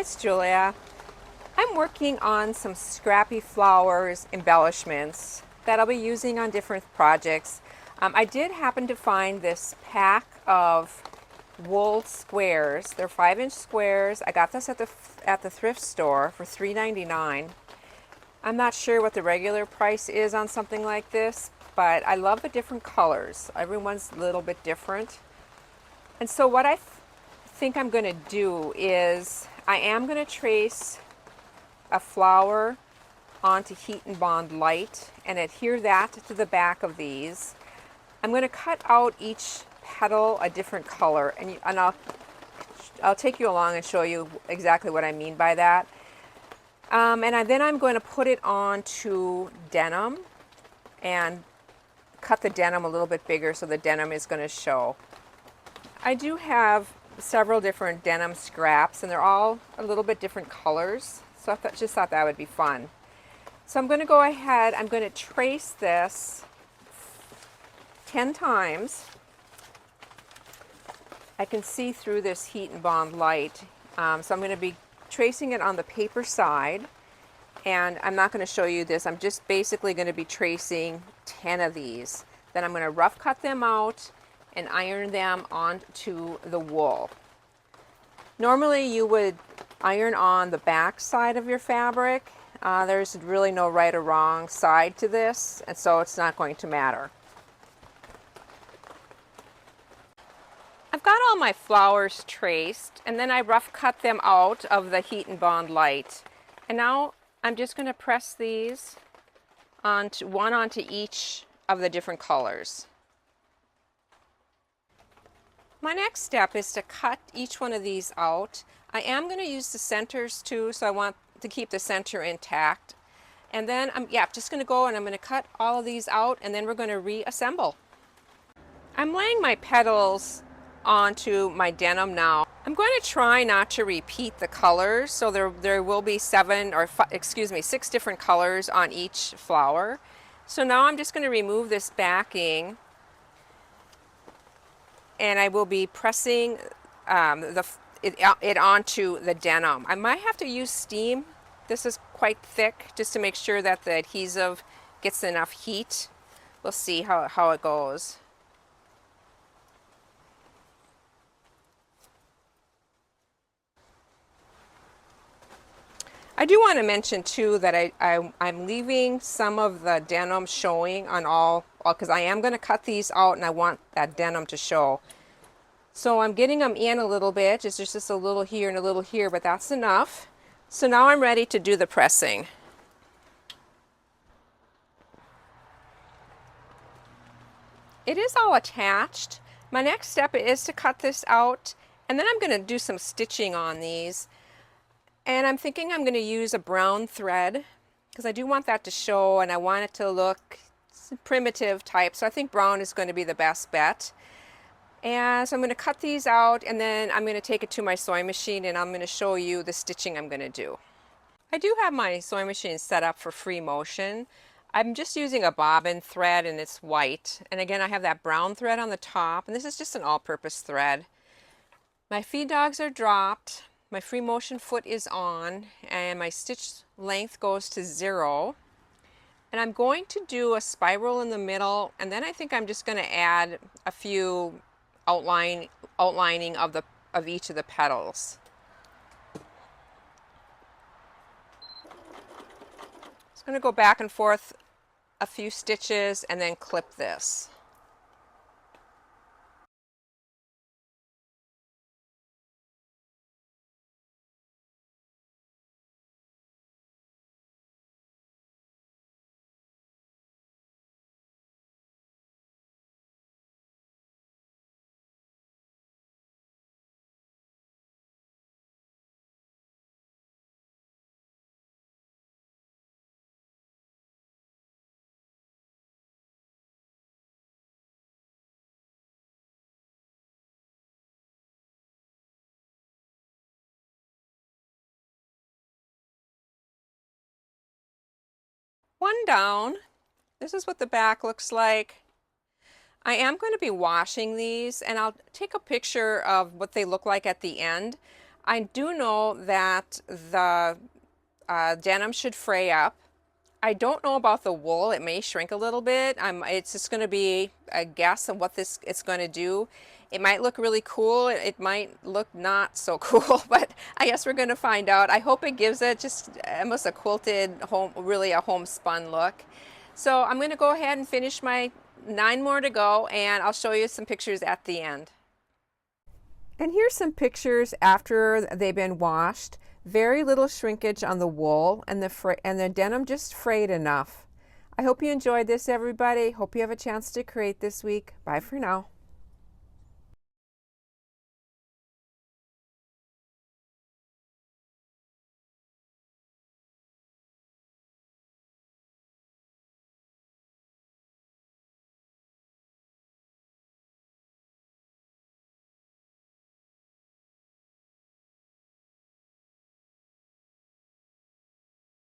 it's Julia. I'm working on some scrappy flowers embellishments that I'll be using on different projects. I did happen to find this pack of wool squares. They're 5-inch squares. I got this at the thrift store for $3.99. I'm not sure what the regular price is on something like this, but I love the different colors. Everyone's a little bit different. And so what I think I'm going to do is I am going to trace a flower onto Heat and Bond Light and adhere that to the back of these. I'm going to cut out each petal a different color, and I'll take you along and show you exactly what I mean by that. Then I'm going to put it onto denim and cut the denim a little bit bigger so the denim is going to show. I do have several different denim scraps and they're all a little bit different colors, so I just thought that would be fun. So I'm going to go ahead, I'm going to trace this 10 times. I can see through this Heat and Bond Light, so I'm going to be tracing it on the paper side, and I'm not going to show you this. I'm just basically going to be tracing 10 of these. Then I'm going to rough cut them out and iron them onto the wool. Normally you would iron on the back side of your fabric. There's really no right or wrong side to this, and so it's not going to matter. I've got all my flowers traced, and then I rough cut them out of the Heat and Bond Light. And now I'm just going to press these onto each of the different colors. My next step is to cut each one of these out. I am going to use the centers too, so I want to keep the center intact. And then I'm just going to go and I'm going to cut all of these out, and then we're going to reassemble. I'm laying my petals onto my denim now. I'm going to try not to repeat the colors, so there will be 6 different colors on each flower. So now I'm just going to remove this backing, and I will be pressing it onto the denim. I might have to use steam. This is quite thick, just to make sure that the adhesive gets enough heat. We'll see how it goes. I do want to mention too that I'm leaving some of the denim showing on all, because I am going to cut these out and I want that denim to show. So I'm getting them in a little bit, it's just a little here and a little here, but that's enough. So now I'm ready to do the pressing. It is all attached. My next step is to cut this out, and then I'm going to do some stitching on these. And I'm thinking I'm going to use a brown thread because I do want that to show, and I want it to look primitive type, so I think brown is going to be the best bet. And so I'm going to cut these out, and then I'm going to take it to my sewing machine and I'm going to show you the stitching I'm going to do. I do have my sewing machine set up for free motion. I'm just using a bobbin thread and it's white, and again I have that brown thread on the top, and this is just an all-purpose thread. My feed dogs are dropped. My free motion foot is on, and my stitch length goes to 0. And I'm going to do a spiral in the middle, and then I think I'm just going to add a few outlining of each of the petals. Just going to go back and forth a few stitches and then clip this. One down. This is what the back looks like. I am going to be washing these, and I'll take a picture of what they look like at the end. I do know that the denim should fray up. I don't know about the wool. It may shrink a little bit. It's just going to be a guess of what it's going to do. It might look really cool. It might look not so cool, but I guess we're going to find out. I hope it gives it just almost a quilted home, really a homespun look. So I'm going to go ahead and finish my 9 more to go, and I'll show you some pictures at the end. And here's some pictures after they've been washed. Very little shrinkage on the wool, and the denim just frayed enough. I hope you enjoyed this, everybody. Hope you have a chance to create this week. Bye for now.